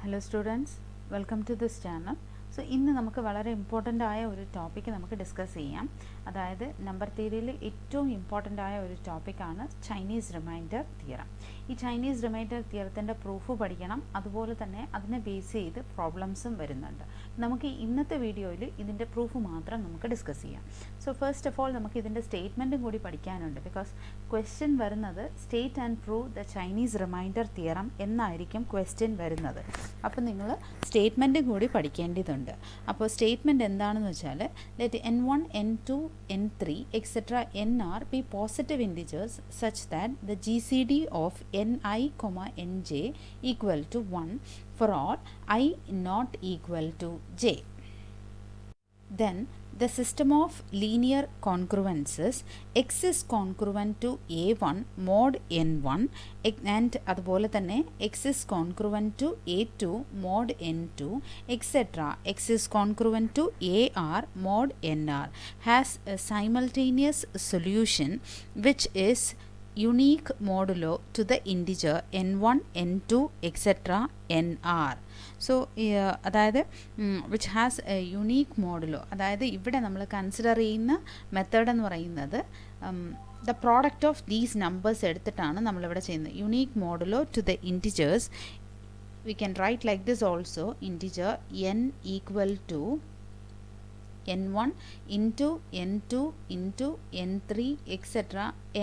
Hello students, welcome to this channel. So, ഇന്ന് നമുക്ക് വളരെ ഇമ്പോർട്ടൻ്റ് ആയ ഒരു ടോപ്പിക്ക് നമുക്ക് ഡിസ്കസ് ചെയ്യാം. അതായത് നമ്പർ തിയറിയിൽ ഏറ്റവും ഇമ്പോർട്ടൻ്റ് ആയ ഒരു ടോപ്പിക്കാണ് ചൈനീസ് റിമൈൻഡർ തിയറം. ഈ ചൈനീസ് റിമൈൻഡർ തിയറത്തിൻ്റെ പ്രൂഫ് പഠിക്കണം, അതുപോലെ തന്നെ അതിനെ ബേസ് ചെയ്ത് പ്രോബ്ലംസും വരുന്നുണ്ട്. നമുക്ക് ഇന്നത്തെ വീഡിയോയിൽ ഇതിൻ്റെ പ്രൂഫ് മാത്രം നമുക്ക് ഡിസ്കസ് ചെയ്യാം. സോ ഫസ്റ്റ് ഓഫ് ഓൾ നമുക്ക് ഇതിൻ്റെ സ്റ്റേറ്റ്മെൻറ്റും കൂടി പഠിക്കാനുണ്ട്. ബിക്കോസ് ക്വസ്റ്റ്യൻ വരുന്നത് state and prove the Chinese reminder theorem എന്നായിരിക്കും ക്വസ്റ്റ്യൻ വരുന്നത്. അപ്പോൾ നിങ്ങൾ സ്റ്റേറ്റ്മെൻറ്റും കൂടി പഠിക്കേണ്ടതുണ്ട്. അപ്പോൾ സ്റ്റേറ്റ്മെൻറ്റ് എന്താണെന്ന് വെച്ചാൽ let n1 n2 n3 etc nr be positive integers such that the GCD of ni, nj equal to 1 for all I not equal to j. Then the system of linear congruences x is congruent to a1 mod n1 and അതുപോലെ തന്നെ x is congruent to a2 mod n2 etc x is congruent to ar mod nr has a simultaneous solution which is unique modulo to the integer n1 n2 etc nr. So അതായത് which has a unique modulo, അതായത് ഇവിടെ നമ്മൾ consider ചെയ്യുന്ന method എന്ന് പറയുന്നത് the product of these numbers എടുത്തിട്ടാണ് നമ്മളിവിടെ ചെയ്യുന്നത്. Unique modulo to the integers we can write like this also, integer n equal to n1 into n2 into n3 etcetera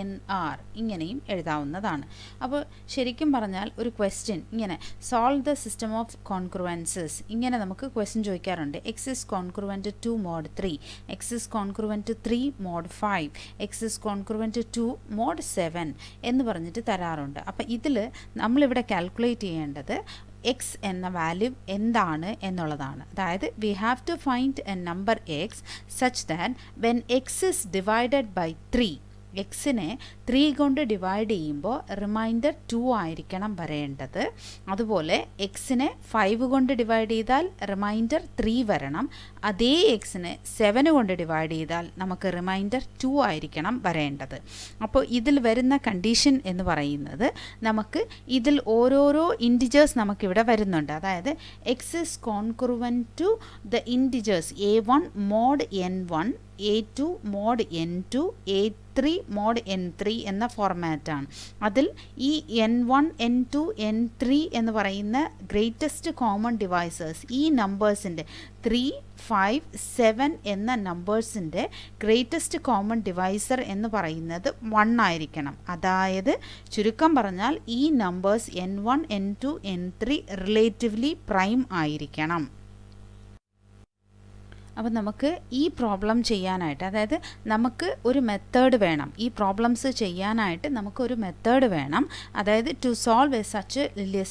nr ഇങ്ങനെയും എഴുതാവുന്നതാണ്. അപ്പോൾ ശരിക്കും പറഞ്ഞാൽ ഒരു ക്വസ്റ്റ്യൻ ഇങ്ങനെ solve the system of congruences ഇങ്ങനെ നമുക്ക് ക്വസ്റ്റ്യൻ ചോദിക്കാറുണ്ട്. X is congruent to mode 3, x is congruent 3 mod 5, x is congruent 2 mod 7 എന്ന് പറഞ്ഞിട്ട് തരാറുണ്ട്. അപ്പോൾ ഇതിൽ നമ്മളിവിടെ കാൽക്കുലേറ്റ് ചെയ്യേണ്ടത് എക്സ് എന്ന വാല്യൂ എന്താണ് എന്നുള്ളതാണ്. അതായത് we have to find a number x such that when x is divided by 3, എക്സിനെ 3 കൊണ്ട് ഡിവൈഡ് ചെയ്യുമ്പോൾ റിമൈൻഡർ 2 ആയിരിക്കണം വരേണ്ടത്. അതുപോലെ എക്സിനെ 5 കൊണ്ട് ഡിവൈഡ് ചെയ്താൽ റിമൈൻഡർ 3 വരണം. അതേ എക്സിനെ 7 കൊണ്ട് ഡിവൈഡ് ചെയ്താൽ നമുക്ക് റിമൈൻഡർ 2 ആയിരിക്കണം വരേണ്ടത്. അപ്പോൾ ഇതിൽ വരുന്ന കണ്ടീഷൻ എന്ന് പറയുന്നത് നമുക്ക് ഇതിൽ ഓരോരോ ഇൻറ്റിജേഴ്സ് നമുക്കിവിടെ വരുന്നുണ്ട്. അതായത് x is congruent to the integers a1 mod n1, a2 mod n2, a3 mod n3 എന്ന ഫോർമാറ്റാണ്. അതിൽ ഈ n1 n2 n3 എന്ന് പറയുന്ന ഗ്രേറ്റസ്റ്റ് കോമൺ ഡിവൈസേഴ്സ് ഈ നമ്പേഴ്സിൻ്റെ 3, 5, 7 എന്ന നമ്പേഴ്സിൻ്റെ ഗ്രേറ്റസ്റ്റ് കോമൺ ഡിവൈസർ എന്ന് പറയുന്നത് 1 ആയിരിക്കണം. അതായത് ചുരുക്കം പറഞ്ഞാൽ ഈ numbers n1 n2 n3 relatively prime ആയിരിക്കണം. അപ്പോൾ നമുക്ക് ഈ പ്രോബ്ലം ചെയ്യാനായിട്ട്, അതായത് നമുക്ക് ഒരു മെത്തേഡ് വേണം. ഈ പ്രോബ്ലംസ് ചെയ്യാനായിട്ട് നമുക്കൊരു മെത്തേഡ് വേണം. അതായത് to solve a such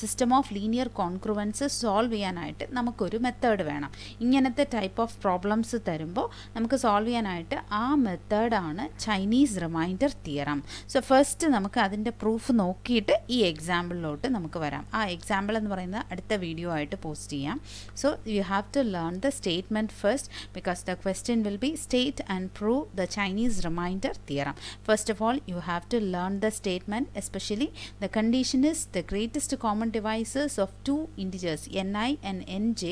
system of linear congruence solve ചെയ്യാനായിട്ട് നമുക്കൊരു മെത്തേഡ് വേണം. ഇങ്ങനത്തെ ടൈപ്പ് ഓഫ് പ്രോബ്ലംസ് തരുമ്പോൾ നമുക്ക് സോൾവ് ചെയ്യാനായിട്ട് ആ മെത്തേഡാണ് Chinese reminder theorem. So first നമുക്ക് അതിൻ്റെ പ്രൂഫ് നോക്കിയിട്ട് ഈ എക്സാമ്പിളിലോട്ട് നമുക്ക് വരാം. ആ എക്സാമ്പിൾ എന്ന് പറയുന്നത് അടുത്ത വീഡിയോ ആയിട്ട് പോസ്റ്റ് ചെയ്യാം. So you have to learn the statement first, because the question will be state and prove the Chinese remainder theorem. First of all, you have to learn the statement, especially the condition is the greatest common divisors of two integers ni and nj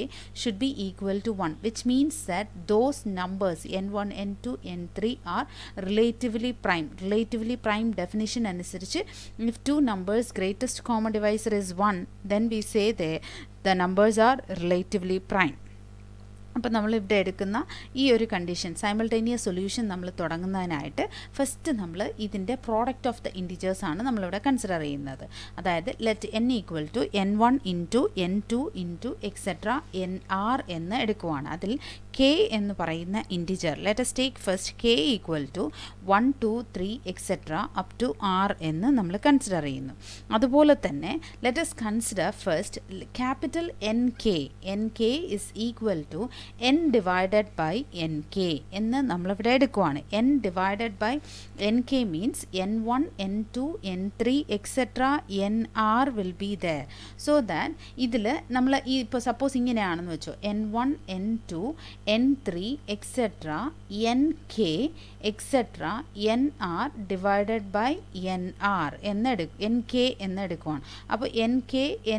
should be equal to 1, which means that those numbers n1 n2 n3 are relatively prime. Relatively prime definition അനുസരിച്ച് if two numbers greatest common divisor is 1, then we say the numbers are relatively prime. അപ്പോൾ നമ്മളിവിടെ എടുക്കുന്ന ഈ ഒരു condition simultaneous solution നമ്മൾ തുടങ്ങുന്നതിനായിട്ട് first നമ്മൾ ഇതിൻ്റെ product of the integers ആണ് നമ്മളിവിടെ കൺസിഡർ ചെയ്യുന്നത്. അതായത് let n equal to n1 into n2 into etcetera nr എന്ന് എടുക്കുവാണ്. അതിൽ k എന്ന് പറയുന്ന integer let us take first k equal to 1 2 3 etcetera up to r എന്ന് നമ്മൾ കൺസിഡർ ചെയ്യുന്നു. അതുപോലെ തന്നെ let us consider first capital nk. nk is equal to n divided by N K എന്ന് നമ്മളിവിടെ എടുക്കുവാണ്. n divided by N K means n1 n2 n3 etcetera nr will be there. So that ഇതിൽ നമ്മൾ ഈ ഇപ്പോൾ suppose ഇങ്ങനെയാണെന്ന് വെച്ചോ, n1 n2 n3 etcetera nk etcetera nr divided by nr nk എന്നെടുക്കുവാണ്. അപ്പോൾ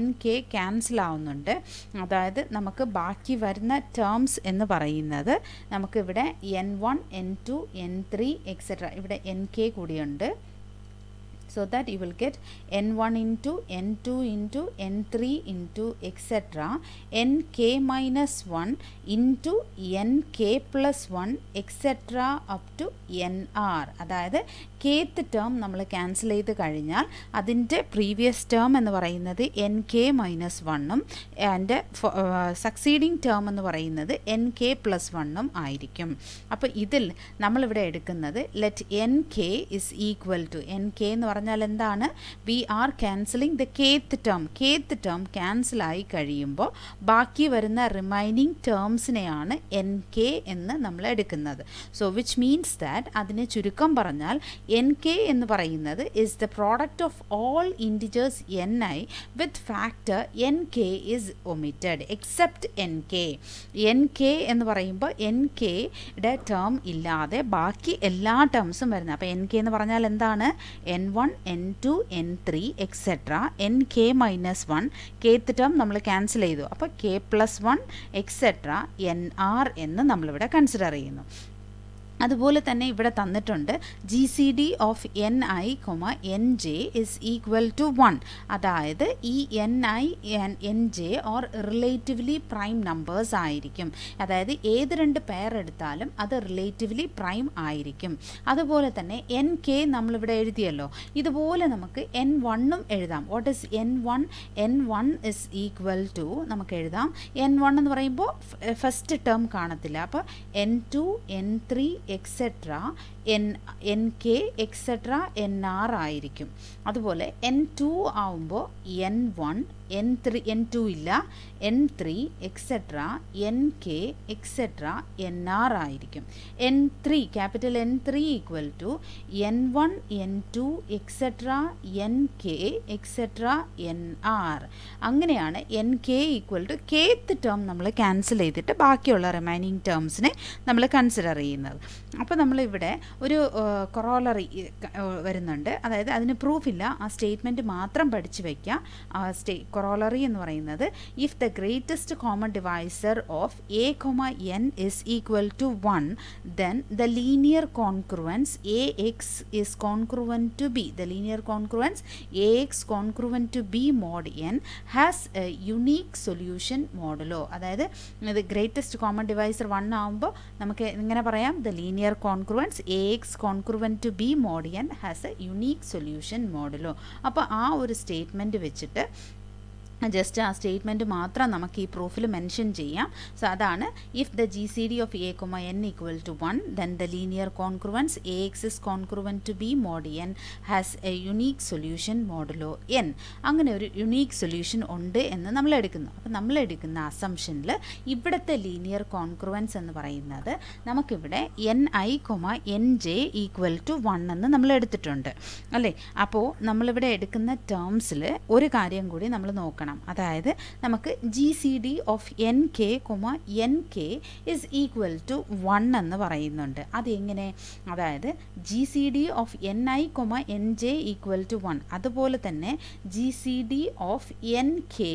nk ക്യാൻസൽ ആവുന്നുണ്ട്. അതായത് നമുക്ക് ബാക്കി വരുന്ന ടേംസ് എന്ന് പറയുന്നത് നമുക്കിവിടെ n1 n2 n3 എക്സെട്ര ഇവിടെ nk കൂടിയുണ്ട്. So that you will get n1 into n2 into n3 into etc. nk minus 1 into nk plus 1 etc. up to nr. അതായത് kth ടേം നമ്മൾ ക്യാൻസൽ ചെയ്ത് കഴിഞ്ഞാൽ അതിൻ്റെ പ്രീവിയസ് ടേം എന്ന് പറയുന്നത് nk minus 1ഉം ആൻഡ് സക്സീഡിങ് ടേം എന്ന് പറയുന്നത് nk പ്ലസ് 1ഉം ആയിരിക്കും. അപ്പോൾ ഇതിൽ നമ്മളിവിടെ എടുക്കുന്നത് let nk is equal to nk എന്ന് പറഞ്ഞാൽ എന്താണ്? We are cancelling the kth term ക്യാൻസലായി കഴിയുമ്പോൾ ബാക്കി വരുന്ന റിമൈനിങ് ടേംസിനെയാണ് nk എന്ന് നമ്മൾ എടുക്കുന്നത്. സോ വിച്ച് മീൻസ് ദാറ്റ് അതിനെ ചുരുക്കം പറഞ്ഞാൽ nk എന്ന് പറയുന്നത് is the product of all integers ni with factor nk is omitted except nk എന്ന് പറയുമ്പോൾ nkയുടെ ടേം ഇല്ലാതെ ബാക്കി എല്ലാ ടേംസും വരുന്നത്. അപ്പോൾ nk എന്ന് പറഞ്ഞാൽ എന്താണ്? n1 n2 n3 etcetera nk minus 1 kth term നമ്മൾ ക്യാൻസൽ ചെയ്തു. അപ്പോൾ k പ്ലസ് 1 എക്സെട്ര nr എന്ന് നമ്മളിവിടെ കൺസിഡർ ചെയ്യുന്നു. അതുപോലെ തന്നെ ഇവിടെ തന്നിട്ടുണ്ട് G C D of N I N J is equal to 1. അതായത് ഈ N I N J or relatively prime numbers ആയിരിക്കും. അതായത് ഏത് രണ്ട് പെയർ എടുത്താലും അത് റിലേറ്റീവ്ലി പ്രൈം ആയിരിക്കും. അതുപോലെ തന്നെ എൻ കെ നമ്മളിവിടെ എഴുതിയല്ലോ, ഇതുപോലെ നമുക്ക് എൻ വണ്ണും എഴുതാം. What is N one is equal to നമുക്ക് എഴുതാം. എൻ വൺ എന്ന് പറയുമ്പോൾ ഫസ്റ്റ് ടേം കാണത്തില്ല. അപ്പോൾ N two N three etcetera N K etcetera N R ആയിരിക്കും. അതുപോലെ എൻ ടു ആവുമ്പോൾ എൻ വൺ എൻ ടു ഇല്ല, N three etcetera N K etcetera N R ആയിരിക്കും. N three capital N three equal to N one N two etcetera N K etcetera N R. അങ്ങനെയാണ് N K equal to kth term നമ്മൾ cancel ചെയ്തിട്ട് ബാക്കിയുള്ള remaining ടേംസിനെ നമ്മൾ consider ചെയ്യുന്നത്. അപ്പോൾ നമ്മളിവിടെ ഒരു കൊറോളറി വരുന്നുണ്ട്. അതായത് അതിന് പ്രൂഫില്ല, ആ സ്റ്റേറ്റ്മെൻറ്റ് മാത്രം പഠിച്ചു വയ്ക്കുക. കൊറോളറി എന്ന് പറയുന്നത് if the greatest common divisor of A N is equal to 1 then the linear congruence ax is congruent to b. The linear congruence ax congruent to b mod n has a unique solution modulo. അതായത് ഇത് greatest common divisor 1 ആകുമ്പോൾ നമുക്ക് ഇങ്ങനെ പറയാം, the linear congruence ax congruent to b mod n has a unique solution modulo. അപ്പോൾ ആ ഒരു statement വെച്ചിട്ട് ജസ്റ്റ് ആ സ്റ്റേറ്റ്മെൻറ്റ് മാത്രം നമുക്ക് ഈ പ്രൂഫിൽ മെൻഷൻ ചെയ്യാം. സോ അതാണ് if the G C D of A N equal to 1 then the linear congruence A X is congruent to B mod N has a unique solution modulo N. അങ്ങനെ ഒരു unique solution ഉണ്ട് എന്ന് നമ്മൾ എടുക്കുന്നു. അപ്പോൾ നമ്മൾ എടുക്കുന്ന അസംഷനിൽ ഇവിടുത്തെ ലീനിയർ കോൺക്രുവൻസ് എന്ന് പറയുന്നത് നമുക്കിവിടെ N I N J equal to 1 എന്ന് നമ്മൾ എടുത്തിട്ടുണ്ട് അല്ലേ. അപ്പോൾ നമ്മളിവിടെ എടുക്കുന്ന ടേംസിൽ ഒരു കാര്യം കൂടി നമ്മൾ നോക്കണം. അതായത് നമുക്ക് G C D of N K is equal to 1 എന്ന് പറയുന്നുണ്ട്. അതെങ്ങനെ? അതായത് G C D of N I N J equal to 1. അതുപോലെ തന്നെ G C D of N K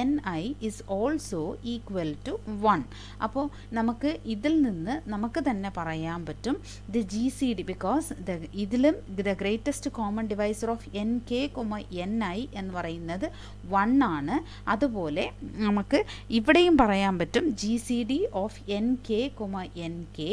N I is also equal to 1. അപ്പോൾ നമുക്ക് ഇതിൽ നിന്ന് നമുക്ക് തന്നെ പറയാൻ പറ്റും the G C D because ഇതിലും the greatest common divisor of N K N I എന്ന് പറയുന്നത് 1 ആണ്. അതുപോലെ നമുക്ക് ഇവിടെയും പറയാൻ പറ്റും G C D of N K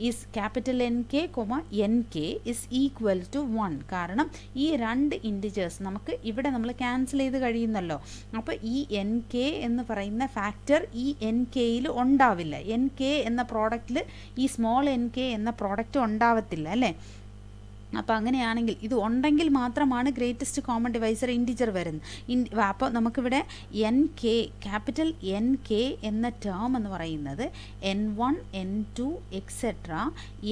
is capital N K is equal to 1. കാരണം ഈ രണ്ട് ഇൻറ്റിജേഴ്സ് നമുക്ക് ഇവിടെ നമ്മൾ ക്യാൻസൽ ചെയ്ത് കഴിയുന്നല്ലോ. അപ്പോൾ ഈ എൻ കെ എന്ന് പറയുന്ന ഫാക്ടർ ഈ എൻ കെയിൽ ഉണ്ടാവില്ല. എൻ കെ എന്ന പ്രോഡക്റ്റിൽ ഈ സ്മോൾ എൻ കെ എന്ന പ്രോഡക്റ്റ് ഉണ്ടാവത്തില്ല അല്ലേ. അപ്പോൾ അങ്ങനെയാണെങ്കിൽ ഇത് ഉണ്ടെങ്കിൽ മാത്രമാണ് ഗ്രേറ്റസ്റ്റ് കോമൺ ഡിവൈസർ ഇൻറ്റിജർ വരുന്നത്. അപ്പോൾ നമുക്കിവിടെ N K, capital N K എന്ന ടേം എന്ന് പറയുന്നത് N1 N2 etcetera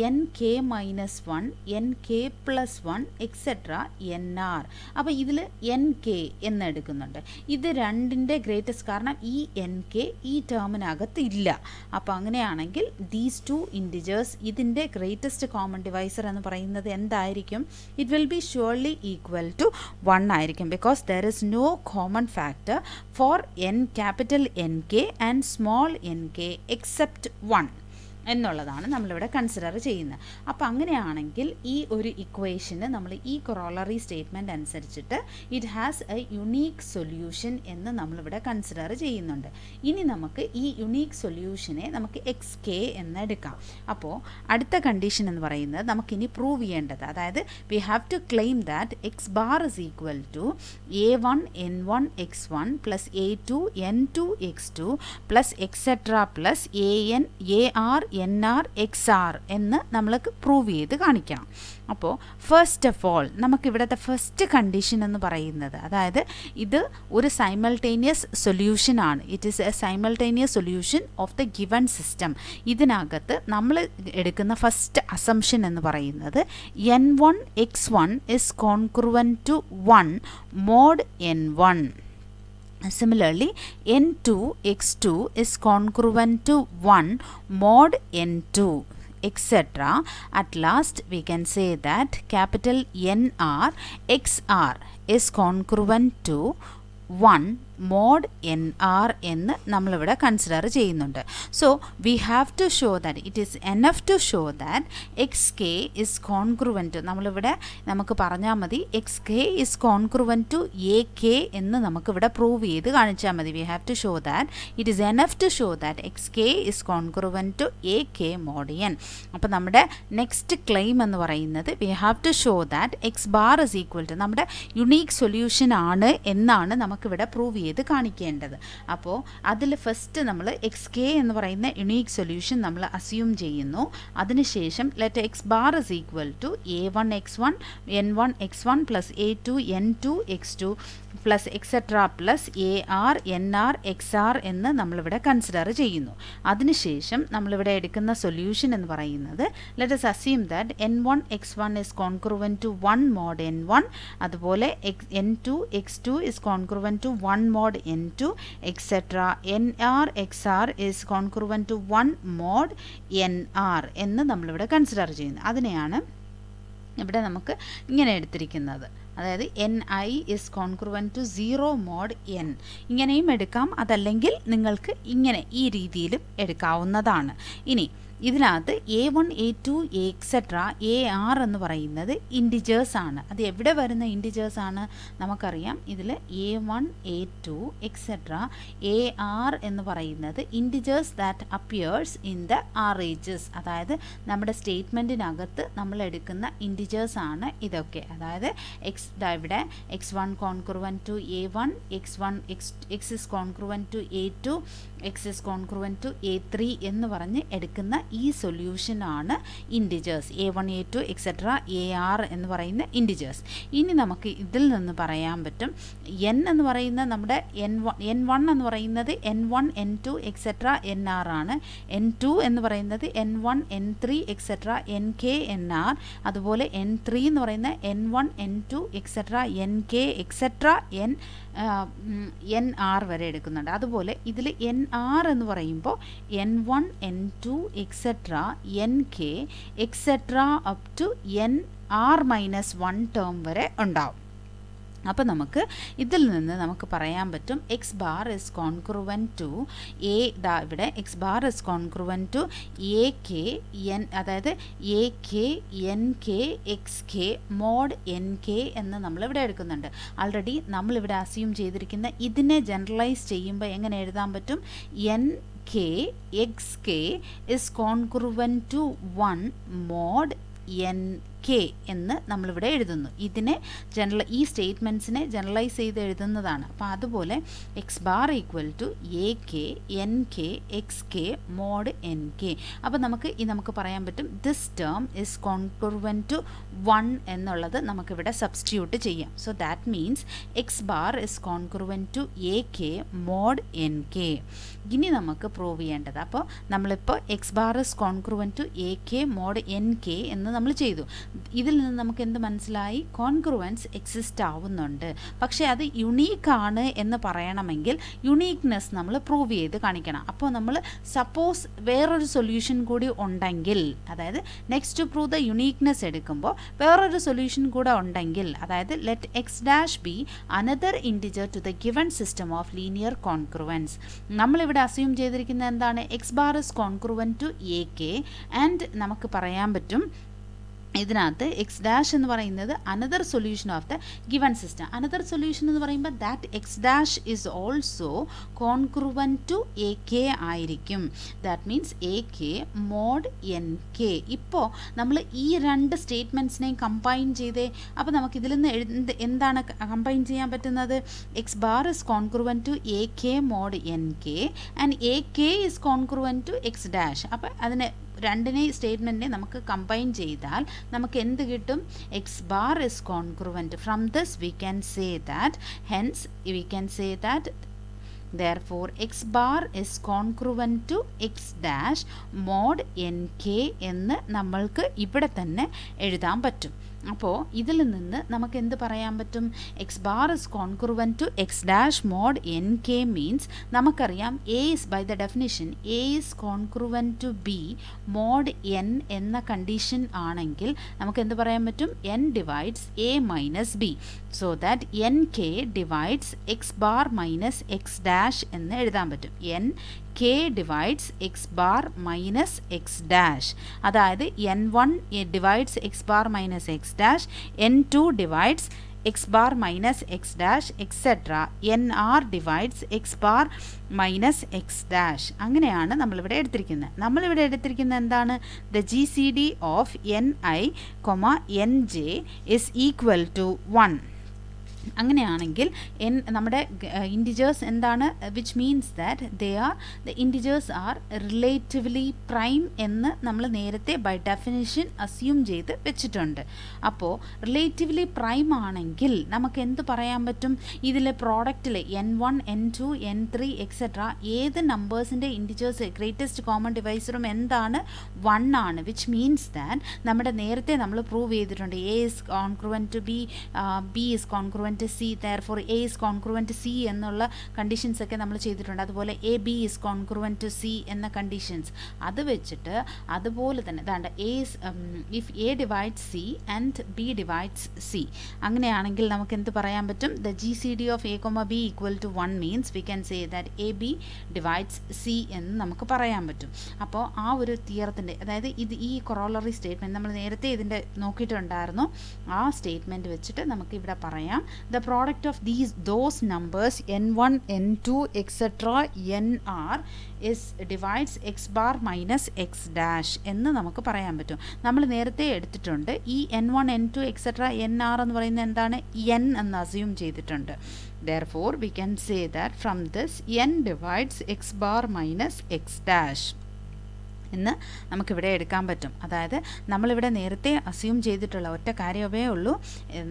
N K -1 N K +1 etcetera NR. അപ്പോൾ ഇതിൽ എൻ കെ എന്നെടുക്കുന്നുണ്ട്. ഇത് രണ്ടിൻ്റെ ഗ്രേറ്റസ്റ്റ്, കാരണം ഈ എൻ കെ ഈ ടേമിനകത്ത് ഇല്ല. അപ്പോൾ അങ്ങനെയാണെങ്കിൽ ദീസ് ടു ഇൻറ്റിജേഴ്സ്, ഇതിൻ്റെ ഗ്രേറ്റസ്റ്റ് കോമൺ ഡിവൈസർ എന്ന് പറയുന്നത് എന്തായിരിക്കും? It will be surely equal to 1 ആയിരിക്കും, because there is no common factor for n capital NK and small nk except 1 എന്നുള്ളതാണ് നമ്മളിവിടെ കൺസിഡർ ചെയ്യുന്നത്. അപ്പോൾ അങ്ങനെയാണെങ്കിൽ ഈ ഒരു ഇക്വേഷന് നമ്മൾ ഈ കൊറോളറി സ്റ്റേറ്റ്മെൻറ്റ് അനുസരിച്ചിട്ട് it has a unique solution എന്ന് നമ്മളിവിടെ കൺസിഡർ ചെയ്യുന്നുണ്ട്. ഇനി നമുക്ക് ഈ യുണീക്ക് സൊല്യൂഷനെ നമുക്ക് XK എന്നെടുക്കാം. അപ്പോൾ അടുത്ത കണ്ടീഷൻ എന്ന് പറയുന്നത് നമുക്കിനി പ്രൂവ് ചെയ്യേണ്ടത്, അതായത് we have to claim that X bar is equal to A1 N1 X1 plus A2 N2 X2 plus etc plus AN AR NR XR എന്ന് നമ്മൾക്ക് പ്രൂവ് ചെയ്ത് കാണിക്കണം. അപ്പോൾ ഫസ്റ്റ് ഓഫ് ഓൾ നമുക്കിവിടുത്തെ ഫസ്റ്റ് കണ്ടീഷൻ എന്ന് പറയുന്നത്, അതായത് ഇത് ഒരു സൈമൾട്ടേനിയസ് സൊല്യൂഷനാണ്. It is a simultaneous solution of the given system. ഇതിനകത്ത് നമ്മൾ എടുക്കുന്ന ഫസ്റ്റ് അസംഷൻ എന്ന് പറയുന്നത് N1 X1 is congruent to 1 mod N1. Similarly, N2 X2 is congruent to 1 mod N2, etc. At last, we can say that capital NR XR is congruent to 1 mod NR എന്ന് നമ്മളിവിടെ consider ചെയ്യുന്നുണ്ട്. So we have to show that it is enough to show that XK is congruent. നമ്മളിവിടെ നമുക്ക് പറഞ്ഞാൽ മതി XK is congruent to AK എന്ന് നമുക്കിവിടെ prove ചെയ്ത് കാണിച്ചാൽ മതി. We have to show that it is enough to show that XK is congruent to AK mod N. അപ്പോൾ നമ്മുടെ നെക്സ്റ്റ് ക്ലെയിം എന്ന് പറയുന്നത് we have to show that X bar is equal to നമ്മുടെ unique solution ആണ് എന്നാണ് നമുക്കിവിടെ prove ചെയ്ത് കാണിക്കേണ്ടത്. അപ്പോൾ അതിൽ ഫസ്റ്റ് നമ്മൾ XK എന്ന് പറയുന്ന യുണീക്ക് സൊല്യൂഷൻ നമ്മൾ അസ്യൂം ചെയ്യുന്നു. അതിനുശേഷം let X bar is equal to A1 X1 N1 X1 plus A2 N2 X2 plus etcetera plus AR NR XR എന്ന് നമ്മളിവിടെ കൺസിഡർ ചെയ്യുന്നു. അതിനുശേഷം നമ്മളിവിടെ എടുക്കുന്ന സൊല്യൂഷൻ എന്ന് പറയുന്നത് let us assume that N1 X1 is congruent to 1 mod N1, അതുപോലെ N2 X2 is congruent to 1 mod N2, etc. NR XR is congruent to 1 mod NR എന്ന് നമ്മളിവിടെ കൺസിഡർ ചെയ്യുന്നു. അതിനെയാണ് ഇവിടെ നമുക്ക് ഇങ്ങനെ എടുത്തിരിക്കുന്നത്, അതായത് NI is congruent to 0 mod N. ഇങ്ങനെയും എടുക്കാം, അതല്ലെങ്കിൽ നിങ്ങൾക്ക് ഇങ്ങനെ ഈ രീതിയിലും എടുക്കാവുന്നതാണ്. ഇനി ഇതിനകത്ത് A1 A2 എക്സെട്ര AR എന്ന് പറയുന്നത് ഇൻറ്റിജേഴ്സ് ആണ്. അത് എവിടെ വരുന്ന ഇൻറ്റിജേഴ്സ് ആണ്? നമുക്കറിയാം ഇതിൽ A1 A2 എക്സെട്ര AR എന്ന് പറയുന്നത് integers that appears in the RHS. അതായത് നമ്മുടെ സ്റ്റേറ്റ്മെൻറ്റിനകത്ത് നമ്മൾ എടുക്കുന്ന ഇൻറ്റിജേഴ്സ് ആണ് ഇതൊക്കെ. അതായത് ഇവിടെ X1 congruent to A1, X is congruent to A2, X is congruent to A3 എന്ന് പറഞ്ഞ് എടുക്കുന്ന ഈ സൊല്യൂഷനാണ് integers A1 A2 etcetera AR എന്ന് പറയുന്ന ഇൻറ്റിജേഴ്സ്. ഇനി നമുക്ക് ഇതിൽ നിന്ന് പറയാൻ പറ്റും N എന്ന് പറയുന്ന നമ്മുടെ N1 എന്ന് പറയുന്നത് N1 N2 എക്സെട്ര NR ആണ്. N2 എന്ന് പറയുന്നത് N1 N3 etcetera NK NR. അതുപോലെ N3 എന്ന് പറയുന്ന N1 N2 etcetera NK etcetera NR വരെ എടുക്കുന്നുണ്ട്. അതുപോലെ ഇതിൽ NR എന്ന് പറയുമ്പോൾ N1 N2 etcetera NK etcetera up to NR-1 term വരെ ഉണ്ടാവും. അപ്പോൾ നമുക്ക് ഇതിൽ നിന്ന് നമുക്ക് പറയാൻ പറ്റും X bar is congruent to ഇവിടെ X bar is congruent to AK N, അതായത് AK NK XK mod NK എന്ന് നമ്മളിവിടെ എടുക്കുന്നുണ്ട്. ആൾറെഡി നമ്മളിവിടെ അസ്യൂം ചെയ്തിരിക്കുന്ന ഇതിനെ ജനറലൈസ് ചെയ്യുമ്പോൾ എങ്ങനെ എഴുതാൻ പറ്റും? NK XK is congruent to 1 mod NK K എന്ന് നമ്മളിവിടെ എഴുതുന്നു. ഇതിനെ ഈ സ്റ്റേറ്റ്മെൻറ്റ്സിനെ ജനറലൈസ് ചെയ്ത് എഴുതുന്നതാണ്. അപ്പോൾ അതുപോലെ X bar equal to A K N K X K mod N K. അപ്പോൾ നമുക്ക് പറയാൻ പറ്റും this term is congruent to 1 എന്നുള്ളത് നമുക്കിവിടെ സബ്സ്റ്റിറ്റ്യൂട്ട് ചെയ്യാം. So that means X bar is congruent to A K mod N K. ഇനി നമുക്ക് prove ചെയ്യേണ്ടത്, അപ്പോൾ നമ്മളിപ്പോൾ X bar is congruent to A K mod N K എന്ന് നമ്മൾ ചെയ്തു. ഇതിൽ നിന്ന് നമുക്ക് എന്ത് മനസ്സിലായി? കോൺക്രുവൻസ് എക്സിസ്റ്റ് ആവുന്നുണ്ട്. പക്ഷേ അത് യുണീക്കാണ് എന്ന് പറയണമെങ്കിൽ യുണീക്നെസ് നമ്മൾ പ്രൂവ് ചെയ്ത് കാണിക്കണം. അപ്പോൾ നമ്മൾ സപ്പോസ് വേറൊരു സൊല്യൂഷൻ കൂടി ഉണ്ടെങ്കിൽ, അതായത് next to prove the uniqueness എടുക്കുമ്പോൾ വേറൊരു സൊല്യൂഷൻ കൂടെ ഉണ്ടെങ്കിൽ, അതായത് let X dash be another integer to the given system of linear congruence. നമ്മളിവിടെ അസ്യൂം ചെയ്തിരിക്കുന്നത് എന്താണ്? X bar is congruent to A K and നമുക്ക് പറയാൻ പറ്റും ഇതിനകത്ത് എക്സ് ഡാഷ് എന്ന് പറയുന്നത് another solution of the given system. Another solution എന്ന് പറയുമ്പോൾ that X dash is also congruent to A K ആയിരിക്കും. That means A K mod N K. ഇപ്പോൾ നമ്മൾ ഈ രണ്ട് സ്റ്റേറ്റ്മെൻറ്റ്സിനെയും കമ്പൈൻ ചെയ്തേ. അപ്പോൾ നമുക്കിതിൽ നിന്ന് എന്താണ് കമ്പൈൻ ചെയ്യാൻ പറ്റുന്നത്? X bar is congruent to A K mod N K and A K is congruent to X dash. അപ്പോൾ അതിനെ രണ്ടിനെ സ്റ്റേറ്റ്മെൻറ്റിനെ നമുക്ക് കമ്പൈൻ ചെയ്താൽ നമുക്ക് എന്ത് കിട്ടും? X bar is congruent. From this we can say that, hence we can say that therefore x bar is congruent to x dash mod nk എന്ന് നമ്മൾക്ക് ഇവിടെ തന്നെ എഴുതാൻ പറ്റും. അപ്പോൾ ഇതിൽ നിന്ന് നമുക്ക് എന്ത് പറയാൻ പറ്റും? X bar is congruent to X dash mod N K means നമുക്കറിയാം A is by the definition A is congruent to B mod N എന്ന കണ്ടീഷൻ ആണെങ്കിൽ നമുക്ക് എന്ത് പറയാൻ പറ്റും? N divides A minus B. So that N K divides X bar minus X dash എന്ന് എഴുതാൻ പറ്റും. N K divides X bar minus X dash. അതായത് N one divides X bar minus X dash, N two divides X bar minus X dash etcetera N r divides X bar minus X dash. അങ്ങനെയാണ് നമ്മളിവിടെ എടുത്തിരിക്കുന്നത്. നമ്മളിവിടെ എടുത്തിരിക്കുന്നത് എന്താണ്? The G C D of N I N J is equal to 1. അങ്ങനെയാണെങ്കിൽ നമ്മുടെ integers എന്താണ്? Which means that the integers are relatively prime എന്ന് നമ്മൾ നേരത്തെ ബൈ ഡെഫിനിഷൻ അസ്യൂം ചെയ്ത് വെച്ചിട്ടുണ്ട്. അപ്പോൾ റിലേറ്റീവ്ലി പ്രൈം ആണെങ്കിൽ നമുക്ക് എന്ത് പറയാൻ പറ്റും? ഇതിലെ പ്രോഡക്റ്റിൽ n1 n2 n3 എക്സെട്ര ഏത് നമ്പേഴ്സിൻ്റെ ഇൻറ്റിജേഴ്സ് ഗ്രേറ്റസ്റ്റ് കോമൺ ഡിവൈസറും എന്താണ്? 1 ആണ്. വിച്ച് മീൻസ് ദാറ്റ് നമ്മുടെ നേരത്തെ നമ്മൾ പ്രൂവ് ചെയ്തിട്ടുണ്ട് A is congruent to B, B is congruent to C, therefore A is congruent to C എന്നുള്ള കണ്ടീഷൻസ് ഒക്കെ നമ്മൾ ചെയ്തിട്ടുണ്ട്. അതുപോലെ A B is congruent to C എന്ന കണ്ടീഷൻസ് അത് വെച്ചിട്ട് അതുപോലെ തന്നെ ദാണ്ട് A is if A divides C and B divides C, അങ്ങനെയാണെങ്കിൽ നമുക്ക് എന്ത് പറയാൻ പറ്റും? The G C D of A comma B equal to 1 means we can say that A B divides C എന്ന് നമുക്ക് പറയാൻ പറ്റും. അപ്പോൾ ആ ഒരു തിയറത്തിൻ്റെ, അതായത് ഈ കൊറോളറി സ്റ്റേറ്റ്മെൻറ്റ് നമ്മൾ നേരത്തെ ഇതിൻ്റെ നോക്കിയിട്ടുണ്ടായിരുന്നു. ആ സ്റ്റേറ്റ്മെൻറ്റ് വെച്ചിട്ട് നമുക്ക് ഇവിടെ പറയാം the product of those numbers n1 n2 etc nr is divides x bar minus x dash എന്ന് നമുക്ക് പറയാൻ പറ്റും. നമ്മൾ നേരത്തെ എടുത്തിട്ടുണ്ട് ഈ n1 n2 etc nr എന്ന് പറയുന്നത് എന്താണ്? n എന്ന് അസ്യൂം ചെയ്തിട്ടുണ്ട്. therefore we can say that from this n divides x bar minus x dash എന്ന് നമുക്കിവിടെ എടുക്കാൻ പറ്റും. അതായത് നമ്മളിവിടെ നേരത്തെ അസ്യൂം ചെയ്തിട്ടുള്ള ഒറ്റ കാര്യമേ ഉള്ളൂ,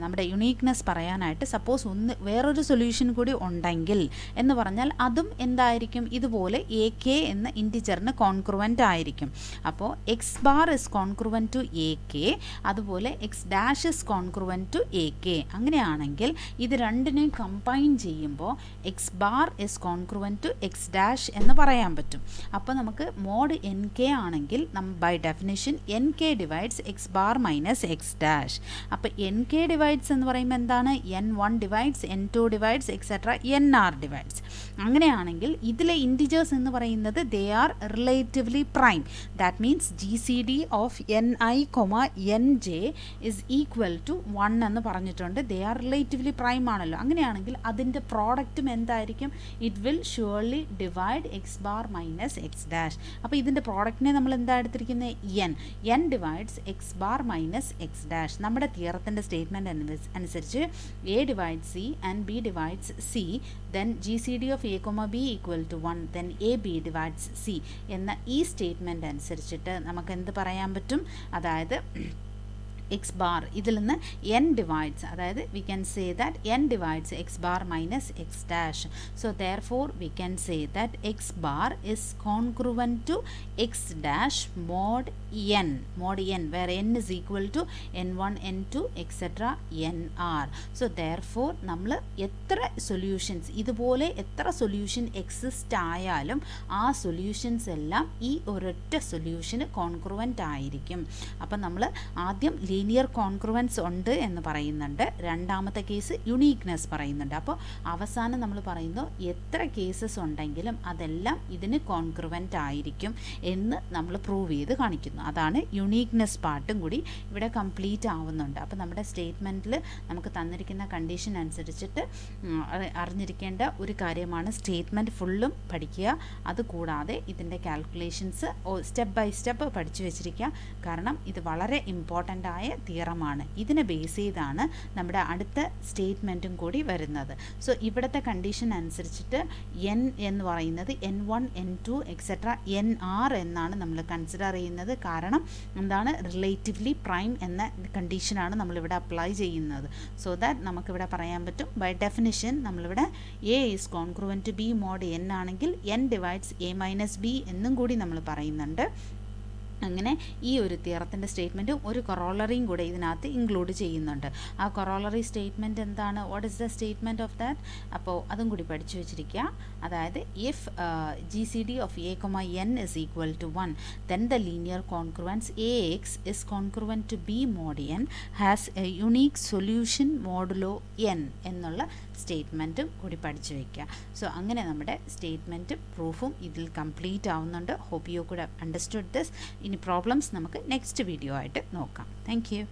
നമ്മുടെ യുണീക്നെസ് പറയാനായിട്ട്. സപ്പോസ് വേറൊരു സൊല്യൂഷൻ കൂടി ഉണ്ടെങ്കിൽ എന്ന് പറഞ്ഞാൽ അതും എന്തായിരിക്കും? ഇതുപോലെ എ കെ എന്ന ഇൻറ്റിജറിന് കോൺക്രുവൻ്റ് ആയിരിക്കും. അപ്പോൾ X bar is congruent to A K, അതുപോലെ X dash is congruent to A K. അങ്ങനെയാണെങ്കിൽ ഇത് രണ്ടിനെയും കമ്പൈൻ ചെയ്യുമ്പോൾ X bar is congruent to X dash എന്ന് പറയാൻ പറ്റും. അപ്പോൾ നമുക്ക് മോഡ് എൻ കെ ആണെങ്കിൽ by definition N K divides X bar minus X dash. അപ്പോൾ എൻ കെ ഡിവൈഡ്സ് എന്ന് പറയുമ്പോൾ എന്താണ്? n1 divides n2 divides et cetera nr divides. അങ്ങനെയാണെങ്കിൽ ഇതിലെ ഇൻറ്റിജേഴ്സ് എന്ന് പറയുന്നത് they are relatively prime. That means GCD of ni, nj is equal to 1 എന്ന് പറഞ്ഞിട്ടുണ്ട്. ദേ ആർ റിലേറ്റീവ്ലി പ്രൈം ആണല്ലോ. അങ്ങനെയാണെങ്കിൽ അതിൻ്റെ പ്രോഡക്റ്റും എന്തായിരിക്കും? It will surely divide x bar minus X dash. അപ്പോൾ ഇതിൻ്റെ പ്രോഡക്റ്റിനെ നമ്മൾ എന്താ എടുത്തിരിക്കുന്നത്? n divides x bar minus X dash. നമ്മുടെ തിയറത്തിൻ്റെ സ്റ്റേറ്റ്മെൻറ്റ് അനുസരിച്ച് a divides c and b divides c, then GCD of a, b equal to 1, then ab divides c എന്ന ഈ statement അനുസരിച്ചിട്ട് നമുക്ക് എന്ത് പറയാൻ പറ്റും? അതായത് x bar ഇതിൽ നിന്ന് n divides, അതായത് we can say that n divides x bar minus x dash. So therefore we can say that x bar is congruent to x dash mod n, where n is equal to n1 n2 etc nr. So therefore നമ്മൾ എത്ര solutions ഇതുപോലെ എത്ര solution exist ആയാലും ആ solutions എല്ലാം ഈ ഒരൊറ്റ സൊല്യൂഷന് congruent ആയിരിക്കും. അപ്പം നമ്മൾ ആദ്യം ലീനിയർ കോൺഗ്രുവൻസ് ഉണ്ട് എന്ന് പറയുന്നുണ്ട്, രണ്ടാമത്തെ കേസ് യുണീക്നെസ് പറയുന്നുണ്ട്. അപ്പോൾ അവസാനം നമ്മൾ പറയുന്നു എത്ര കേസസ് ഉണ്ടെങ്കിലും അതെല്ലാം ഇതിന് കോൺഗ്രുവൻ്റ് ആയിരിക്കും എന്ന് നമ്മൾ പ്രൂവ് ചെയ്ത് കാണിക്കുന്നു. അതാണ് യുണീക്നെസ് പാർട്ടും കൂടി ഇവിടെ കംപ്ലീറ്റ് ആവുന്നുണ്ട്. അപ്പോൾ നമ്മുടെ സ്റ്റേറ്റ്മെൻറ്റിൽ നമുക്ക് തന്നിരിക്കുന്ന കണ്ടീഷൻ അനുസരിച്ചിട്ട് അറിഞ്ഞിരിക്കേണ്ട ഒരു കാര്യമാണ് സ്റ്റേറ്റ്മെൻറ്റ് ഫുള്ളും പഠിക്കുക. അതുകൂടാതെ ഇതിൻ്റെ കാൽക്കുലേഷൻസ് സ്റ്റെപ്പ് ബൈ സ്റ്റെപ്പ് പഠിച്ചു വെച്ചിരിക്കുക. കാരണം ഇത് വളരെ ഇമ്പോർട്ടൻ്റ് ആയ തിയറമാണ്. ഇതിനെ ബേസ് ചെയ്താണ് നമ്മുടെ അടുത്ത സ്റ്റേറ്റ്മെൻറ്റും കൂടി വരുന്നത്. സോ ഇവിടുത്തെ കണ്ടീഷൻ അനുസരിച്ചിട്ട് n എന്ന് പറയുന്നത് n1 n2 എക്സെട്ര nr എന്നാണ് നമ്മൾ കൺസിഡർ ചെയ്യുന്നത്. കാരണം എന്താണ്? റിലേറ്റീവ്ലി പ്രൈം എന്ന കണ്ടീഷനാണ് നമ്മളിവിടെ അപ്ലൈ ചെയ്യുന്നത്. സോ ദാറ്റ് നമുക്കിവിടെ പറയാൻ പറ്റും ബൈ ഡെഫിനിഷൻ നമ്മളിവിടെ a is congruent to b mod n ആണെങ്കിൽ n divides a minus b എന്നും കൂടി നമ്മൾ പറയുന്നുണ്ട്. അങ്ങനെ ഈ ഒരു തിയറത്തിൻ്റെ സ്റ്റേറ്റ്മെൻറ്റും ഒരു കൊറോളറിയും കൂടെ ഇതിനകത്ത് ഇൻക്ലൂഡ് ചെയ്യുന്നുണ്ട്. ആ കൊറോളറി സ്റ്റേറ്റ്മെൻറ്റ് എന്താണ്? What is the statement of that? അപ്പോൾ അതും കൂടി പഠിച്ചു വെച്ചിരിക്കുക. അതായത് if GCD of a, n is equal to 1, then the linear congruence AX is congruent to B mod n has a unique solution modulo n എന്നുള്ള സ്റ്റേറ്റ്മെൻറ്റും കൂടി പഠിച്ചു വയ്ക്കുക. സോ അങ്ങനെ നമ്മുടെ സ്റ്റേറ്റ്മെൻറ്റ് പ്രൂഫും ഇതിൽ കംപ്ലീറ്റ് ആവുന്നുണ്ട്. Hope you could understood this. ഇനി പ്രോബ്ലംസ് നമുക്ക് നെക്സ്റ്റ് വീഡിയോ ആയിട്ട് നോക്കാം. Thank U.